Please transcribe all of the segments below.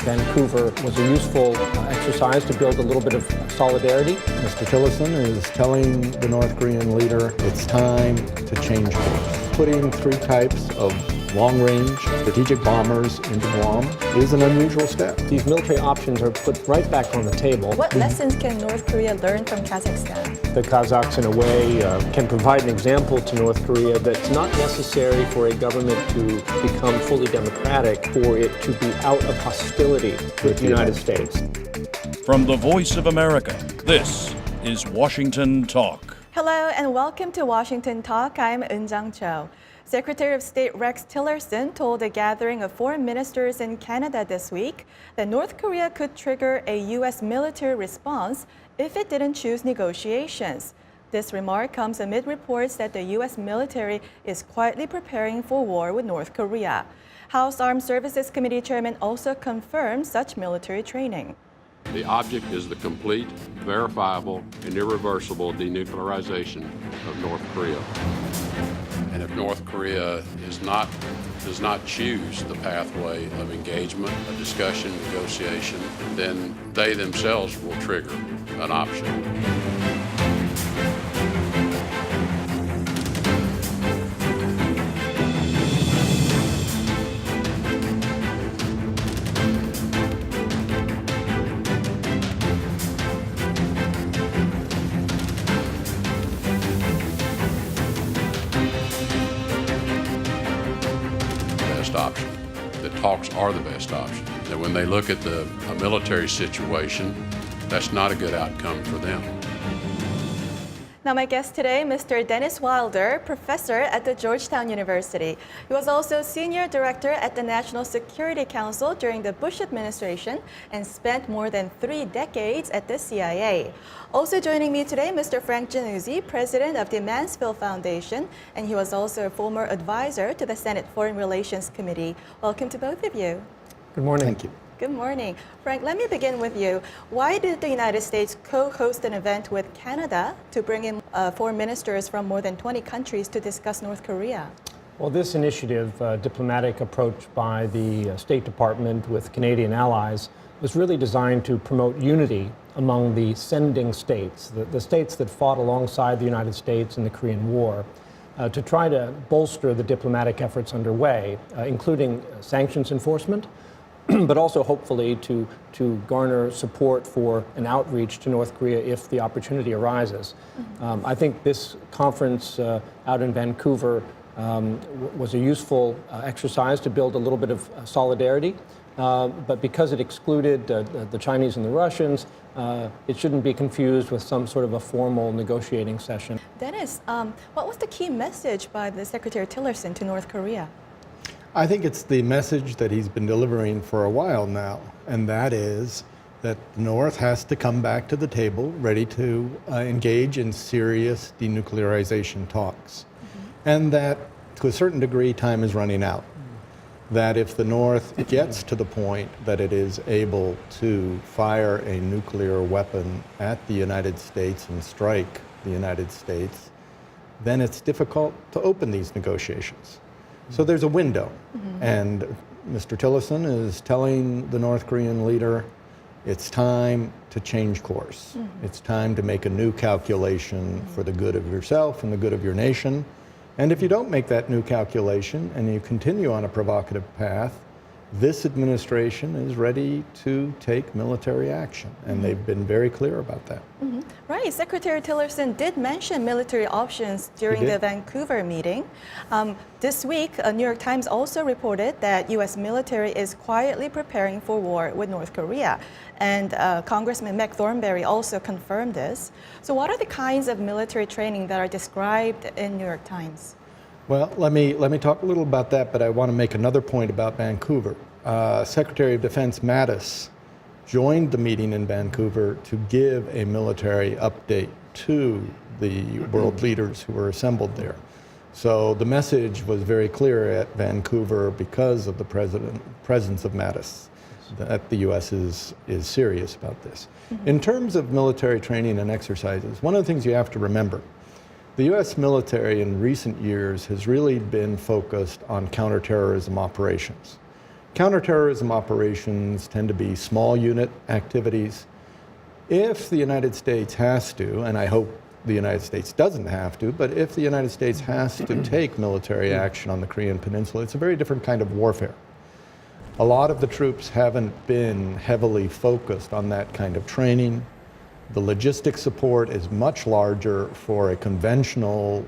Vancouver was a useful exercise to build a little bit of solidarity. Mr. Tillerson is telling the North Korean leader it's time to change course. Putting 3 types of long-range strategic bombers into Guam is an unusual step. These military options are put right back on the table. What lessons can North Korea learn from Kazakhstan? The Kazakhs, in a way, can provide an example to North Korea that it's not necessary for a government to become fully democratic for it to be out of hostility with the United States. From the Voice of America, this is Washington Talk. Hello and welcome to Washington Talk. I'm Eun-jang Cho. Secretary of State Rex Tillerson told a gathering of foreign ministers in Canada this week that North Korea could trigger a U.S. military response if it didn't choose negotiations. This remark comes amid reports that the U.S. military is quietly preparing for war with North Korea. House Armed Services Committee Chairman also confirmed such military training. The object is the complete, verifiable, and irreversible denuclearization of North Korea. And if North Korea does not choose the pathway of engagement, of discussion, negotiation, then they themselves will trigger an option. Option. The talks are the best option. And when they look at a military situation, that's not a good outcome for them. Now my guest today, Mr. Dennis Wilder, professor at the Georgetown University. He was also senior director at the National Security Council during the Bush administration and spent more than 3 decades at the CIA. Also joining me today, Mr. Frank Januzzi, president of the Mansfield Foundation, and he was also a former advisor to the Senate Foreign Relations Committee. Welcome to both of you. Good morning. Thank you. Good morning. Frank, let me begin with you. Why did the United States co-host an event with Canada to bring in foreign ministers from more than 20 countries to discuss North Korea? Well, this initiative, diplomatic approach by the State Department with Canadian allies, was really designed to promote unity among the sending states, the states that fought alongside the United States in the Korean War, to try to bolster the diplomatic efforts underway, including sanctions enforcement, but also hopefully to garner support for an outreach to North Korea if the opportunity arises. I think this conference out in Vancouver was a useful exercise to build a little bit of solidarity, but because it excluded the Chinese and the Russians, it shouldn't be confused with some sort of a formal negotiating session. Dennis, what was the key message by the Secretary Tillerson to North Korea? I think it's the message that he's been delivering for a while now, and that is that the North has to come back to the table ready to engage in serious denuclearization talks. And that, to a certain degree, time is running out. That if the North gets to the point that it is able to fire a nuclear weapon at the United States and strike the United States, then it's difficult to open these negotiations. So there's a window, and Mr. Tillerson is telling the North Korean leader it's time to change course. It's time to make a new calculation for the good of yourself and the good of your nation. And if you don't make that new calculation and you continue on a provocative path, this administration is ready to take military action, and they've been very clear about that. Right. Secretary Tillerson did mention military options during the Vancouver meeting. This week, New York Times also reported that U.S. military is quietly preparing for war with North Korea. And Congressman Mac Thornberry also confirmed this. So what are the kinds of military training that are described in New York Times? Well, let me talk a little about that, but I want to make another point about Vancouver. Secretary of Defense Mattis joined the meeting in Vancouver to give a military update to the world leaders who were assembled there. So the message was very clear at Vancouver because of the presence of Mattis, that the U.S. is serious about this. In terms of military training and exercises, one of the things you have to remember, the U.S. military in recent years has really been focused on counterterrorism operations. Counterterrorism operations tend to be small unit activities. If the United States has to, and I hope the United States doesn't have to, but if the United States has to take military action on the Korean Peninsula, it's a very different kind of warfare. A lot of the troops haven't been heavily focused on that kind of training. The logistic support is much larger for a conventional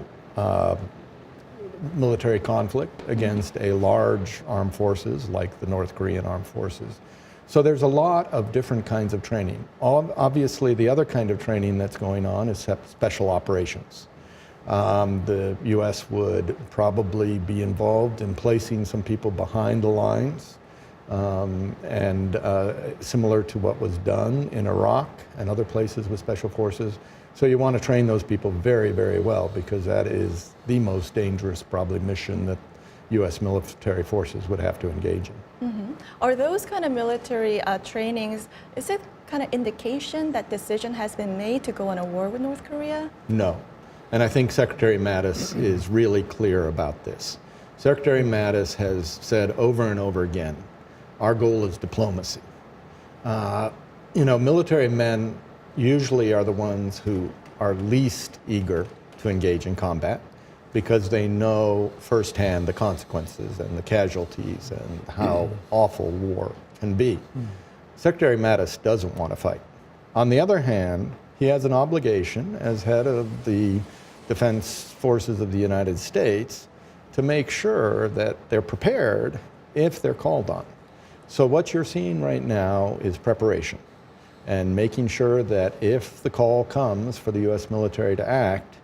military conflict against a large armed forces like the North Korean armed forces. So there's a lot of different kinds of training. Obviously, the other kind of training that's going on is special operations. The U.S. would probably be involved in placing some people behind the lines, similar to what was done in Iraq and other places with special forces. So you want to train those people very, very well, because that is the most dangerous, probably, mission that U.S. military forces would have to engage in. Mm-hmm. Are those kind of military trainings, is it kind of indication that decision has been made to go on a war with North Korea? No. And I think Secretary Mattis is really clear about this. Secretary Mattis has said over and over again, our goal is diplomacy. Military men usually are the ones who are least eager to engage in combat, because they know firsthand the consequences and the casualties and how awful war can be. Secretary Mattis doesn't want to fight. On the other hand, he has an obligation as head of the Defense Forces of the United States to make sure that they're prepared if they're called on. So what you're seeing right now is preparation and making sure that if the call comes for the U.S. military to act,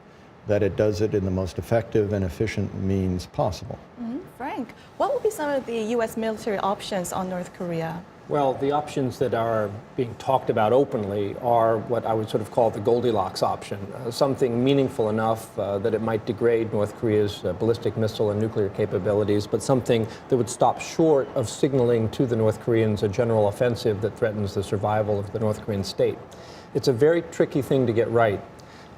that it does it in the most effective and efficient means possible. Mm-hmm. Frank, what would be some of the U.S. military options on North Korea? Well, the options that are being talked about openly are what I would sort of call the Goldilocks option, something meaningful enough that it might degrade North Korea's ballistic missile and nuclear capabilities, but something that would stop short of signaling to the North Koreans a general offensive that threatens the survival of the North Korean state. It's a very tricky thing to get right.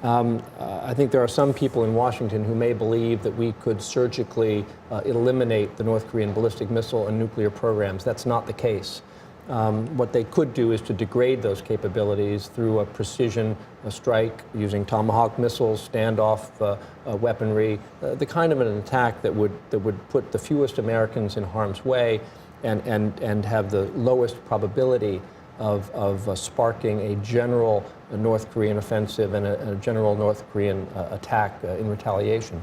I think there are some people in Washington who may believe that we could surgically eliminate the North Korean ballistic missile and nuclear programs. That's not the case. What they could do is to degrade those capabilities through a precision strike using Tomahawk missiles, standoff weaponry, the kind of an attack that would put the fewest Americans in harm's way and have the lowest probability of sparking a general North Korean offensive and a general North Korean attack in retaliation.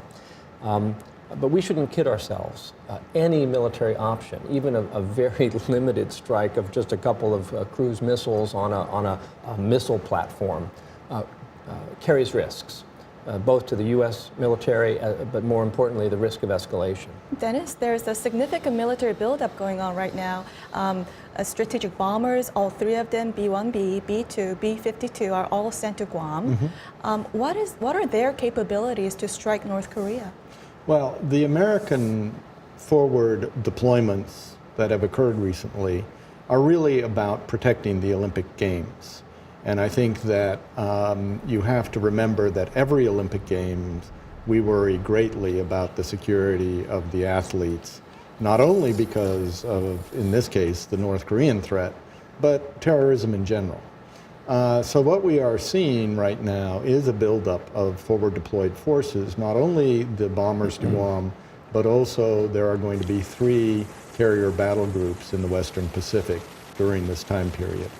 But we shouldn't kid ourselves. Any military option, even a very limited strike of just a couple of cruise missiles on a missile platform, carries risks, both to the U.S. military, but more importantly, the risk of escalation. Dennis, there's a significant military buildup going on right now. Strategic bombers, all three of them, B-1B, B-2, B-52, are all sent to Guam. Mm-hmm. What are their capabilities to strike North Korea? Well, the American forward deployments that have occurred recently are really about protecting the Olympic Games. And I think that you have to remember that every Olympic Games, we worry greatly about the security of the athletes, not only because of, in this case, the North Korean threat, but terrorism in general. So what we are seeing right now is a buildup of forward deployed forces, not only the bombers to Guam, but also there are going to be 3 carrier battle groups in the Western Pacific during this time period.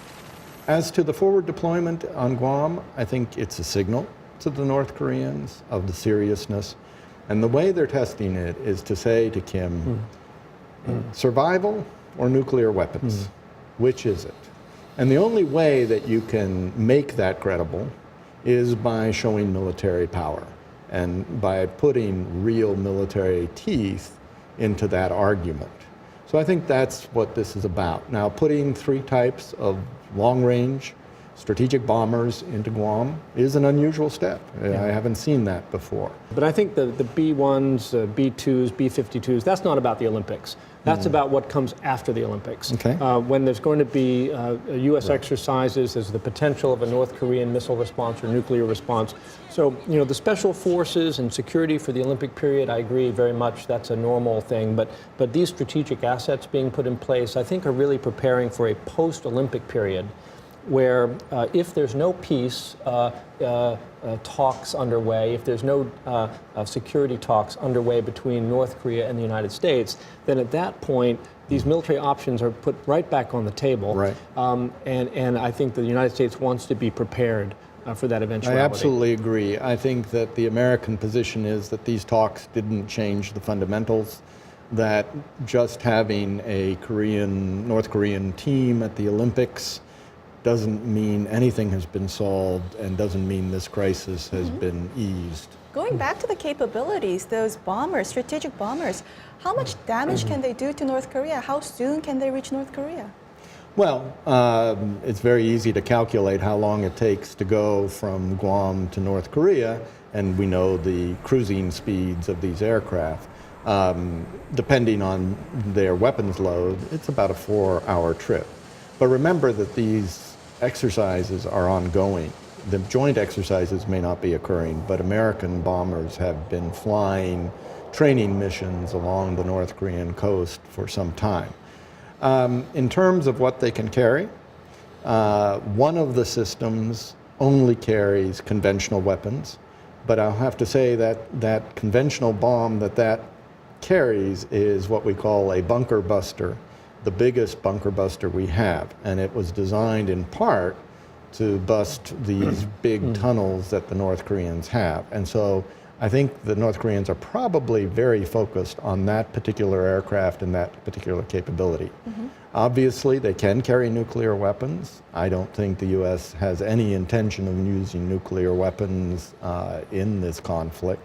As to the forward deployment on Guam, I think it's a signal to the North Koreans of the seriousness. And the way they're testing it is to say to Kim, survival or nuclear weapons? Which is it? And the only way that you can make that credible is by showing military power and by putting real military teeth into that argument. So I think that's what this is about. Now, putting 3 types of long-range strategic bombers into Guam is an unusual step. Yeah. I haven't seen that before. But I think the B-1s, B-2s, B-52s, that's not about the Olympics. That's about what comes after the Olympics. Okay. When there's going to be U.S. exercises, there's the potential of a North Korean missile response or nuclear response. So, you know, the special forces and security for the Olympic period, I agree very much that's a normal thing. But these strategic assets being put in place, I think, are really preparing for a post-Olympic period where if there's no peace talks underway, if there's no security talks underway between North Korea and the United States, then at that point, these military options are put right back on the table. Right. And I think that the United States wants to be prepared for that eventuality. I absolutely agree. I think that the American position is that these talks didn't change the fundamentals, that just having a North Korean team at the Olympics doesn't mean anything has been solved and doesn't mean this crisis has been eased. Going back to the capabilities, those bombers, strategic bombers, how much damage can they do to North Korea? How soon can they reach North Korea? Well, it's very easy to calculate how long it takes to go from Guam to North Korea, and we know the cruising speeds of these aircraft. Depending on their weapons load, it's about a 4-hour trip. But remember that these exercises are ongoing. The joint exercises may not be occurring, but American bombers have been flying training missions along the North Korean coast for some time. In terms of what they can carry, one of the systems only carries conventional weapons, but I'll have to say that that conventional bomb that carries is what we call a bunker buster, the biggest bunker buster we have, and it was designed in part to bust these big tunnels that the North Koreans have. And so I think the North Koreans are probably very focused on that particular aircraft and that particular capability. Obviously, they can carry nuclear weapons. I don't think the U.S. has any intention of using nuclear weapons in this conflict.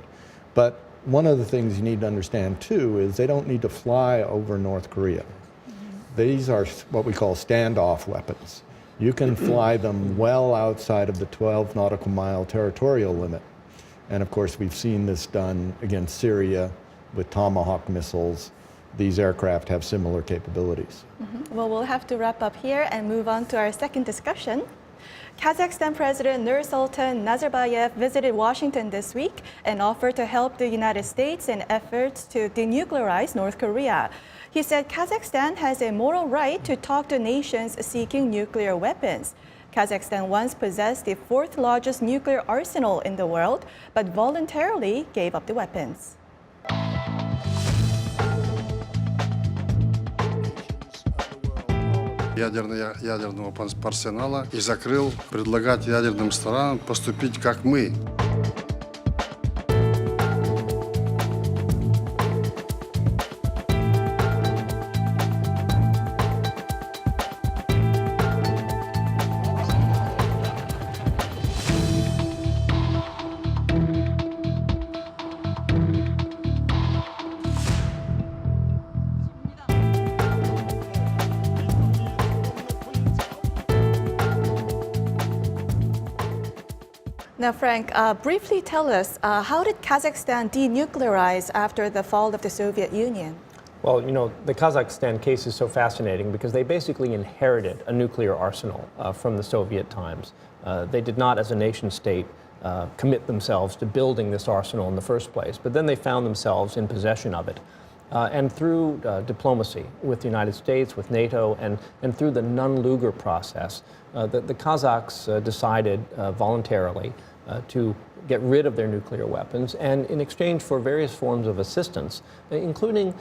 But one of the things you need to understand, too, is they don't need to fly over North Korea. These are what we call standoff weapons. You can fly them well outside of the 12 nautical mile territorial limit. And of course, we've seen this done against Syria with Tomahawk missiles. These aircraft have similar capabilities. Well, we'll have to wrap up here and move on to our second discussion. Kazakhstan President Nursultan Nazarbayev visited Washington this week and offered to help the United States in efforts to denuclearize North Korea. He said Kazakhstan has a moral right to talk to nations seeking nuclear weapons. Kazakhstan once possessed the 4th largest nuclear arsenal in the world, but voluntarily gave up the weapons. Ядерного арсенала и закрыл предлагать ядерным странам поступить как мы. Now, Frank, briefly tell us, how did Kazakhstan denuclearize after the fall of the Soviet Union? Well, you know, the Kazakhstan case is so fascinating because they basically inherited a nuclear arsenal from the Soviet times. They did not, as a nation state, commit themselves to building this arsenal in the first place, but then they found themselves in possession of it. And through diplomacy with the United States, with NATO, and through the Nunn-Lugar process, the Kazakhs decided voluntarily to get rid of their nuclear weapons, and in exchange for various forms of assistance, including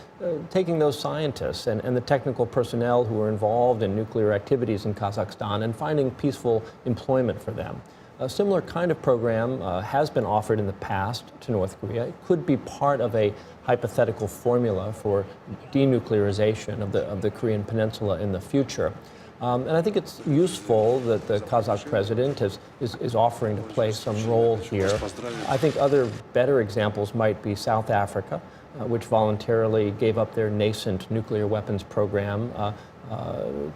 taking those scientists and the technical personnel who were involved in nuclear activities in Kazakhstan and finding peaceful employment for them. A similar kind of program has been offered in the past to North Korea. It could be part of a hypothetical formula for denuclearization of the Korean Peninsula in the future. And I think it's useful that the Kazakh president is offering to play some role here. I think other better examples might be South Africa, which voluntarily gave up their nascent nuclear weapons program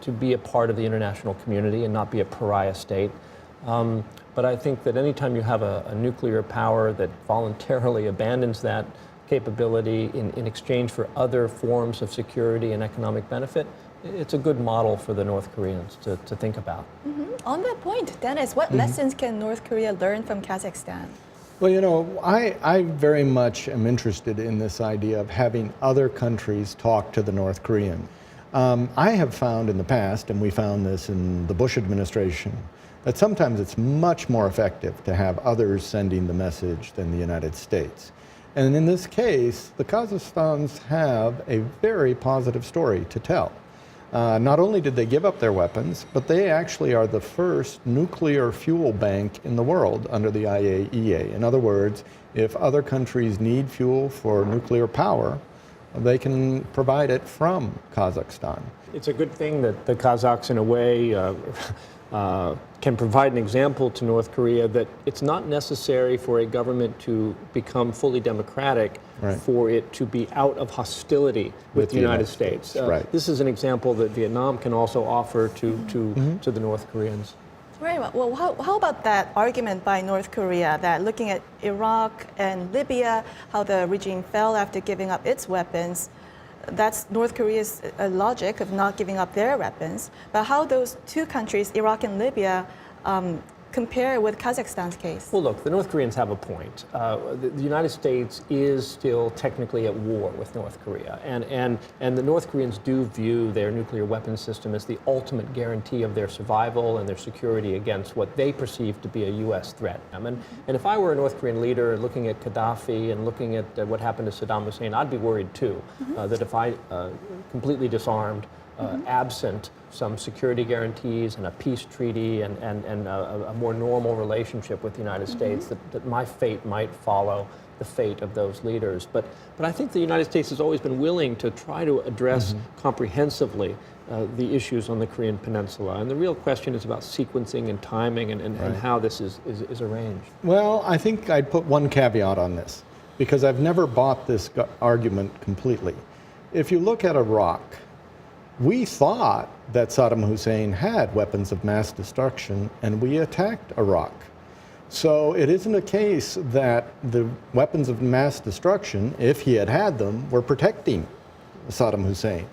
to be a part of the international community and not be a pariah state. But I think that anytime you have a nuclear power that voluntarily abandons that capability in exchange for other forms of security and economic benefit, it's a good model for the North Koreans to think about. On that point, Dennis, what lessons can North Korea learn from Kazakhstan? Well, you know, I very much am interested in this idea of having other countries talk to the North Korean. I have found in the past, and we found this in the Bush administration, that sometimes it's much more effective to have others sending the message than the United States. And in this case, the Kazakhstans have a very positive story to tell. Not only did they give up their weapons, but they actually are the first nuclear fuel bank in the world under the IAEA. In other words, if other countries need fuel for nuclear power, they can provide it from Kazakhstan. It's a good thing that the Kazakhs, in a way, can provide an example to North Korea that it's not necessary for a government to become fully democratic for it to be out of hostility with the United States. This is an example that Vietnam can also offer to the North Koreans. Right. Well, how about that argument by North Korea that looking at Iraq and Libya, how the regime fell after giving up its weapons, that's North Korea's logic of not giving up their weapons. But how those two countries, Iraq and Libya, compare with Kazakhstan's case? Well, look, the North Koreans have a point. The United States is still technically at war with North Korea. And the North Koreans do view their nuclear weapons system as the ultimate guarantee of their survival and their security against what they perceive to be a U.S. threat. And if I were a North Korean leader looking at Gaddafi and looking at what happened to Saddam Hussein, I'd be worried too, that if I completely disarmed, absent some security guarantees and a peace treaty and a more normal relationship with the United States, that my fate might follow the fate of those leaders. But I think the United States has always been willing to try to address comprehensively the issues on the Korean Peninsula. And the real question is about sequencing and timing and how this is arranged. Well, I think I'd put one caveat on this, because I've never bought this argument completely. If you look at Iraq, we thought that Saddam Hussein had weapons of mass destruction, and we attacked Iraq. So it isn't a case that the weapons of mass destruction, if he had had them, were protecting Saddam Hussein.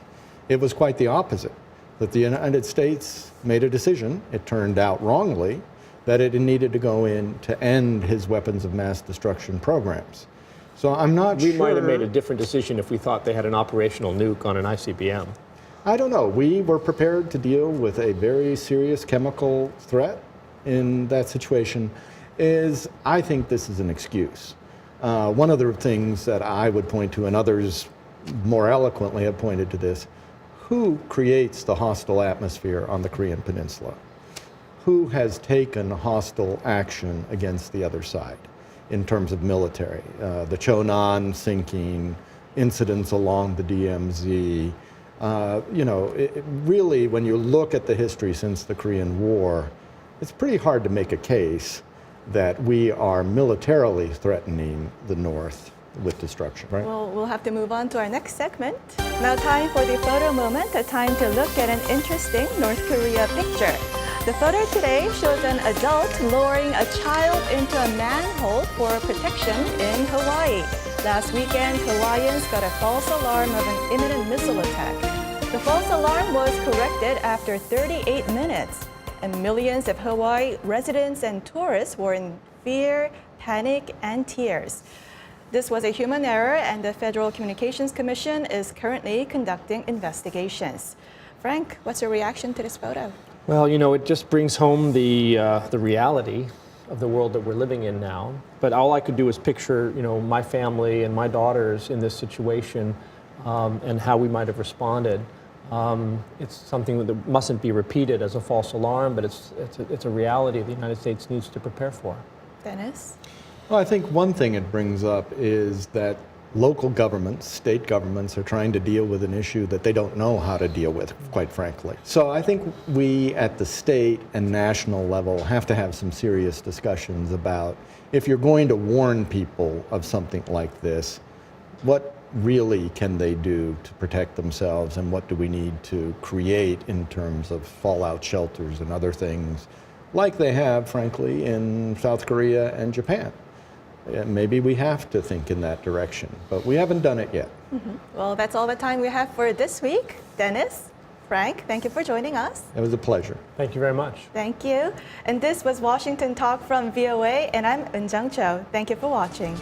It was quite the opposite, that the United States made a decision, it turned out wrongly, that it needed to go in to end his weapons of mass destruction programs. So I'm not sure. We might have made a different decision if we thought they had an operational nuke on an ICBM. I don't know. We were prepared to deal with a very serious chemical threat in that situation. I think this is an excuse. One of the things that I would point to, and others more eloquently have pointed to this, who creates the hostile atmosphere on the Korean Peninsula? Who has taken hostile action against the other side in terms of military? The Chonan sinking, incidents along the DMZ. Really, when you look at the history since the Korean War, it's pretty hard to make a case that we are militarily threatening the North with destruction, right? Well, we'll have to move on to our next segment. Now time for the photo moment, a time to look at an interesting North Korea picture. The photo today shows an adult lowering a child into a manhole for protection in Hawaii. Last weekend, Hawaiians got a false alarm of an imminent missile attack. The false alarm was corrected after 38 minutes, and millions of Hawaii residents and tourists were in fear, panic, and tears. This was a human error, and the Federal Communications Commission is currently conducting investigations. Frank, what's your reaction to this photo? Well, it just brings home the reality of the world that we're living in now. But all I could do is picture, my family and my daughters in this situation and how we might have responded. It's something that mustn't be repeated as a false alarm, but it's a reality the United States needs to prepare for. Dennis? Well, I think one thing it brings up is that local governments, state governments, are trying to deal with an issue that they don't know how to deal with, quite frankly. So I think we at the state and national level have to have some serious discussions about, if you're going to warn people of something like this, what really can they do to protect themselves, and what do we need to create in terms of fallout shelters and other things, like they have, frankly, in South Korea and Japan. Maybe we have to think in that direction, but we haven't done it yet. Well, that's all the time we have for this week. Dennis, Frank, thank you for joining us. It was a pleasure. Thank you very much. Thank you. And this was Washington Talk from VOA, and I'm Eunjung Cho. Thank you for watching.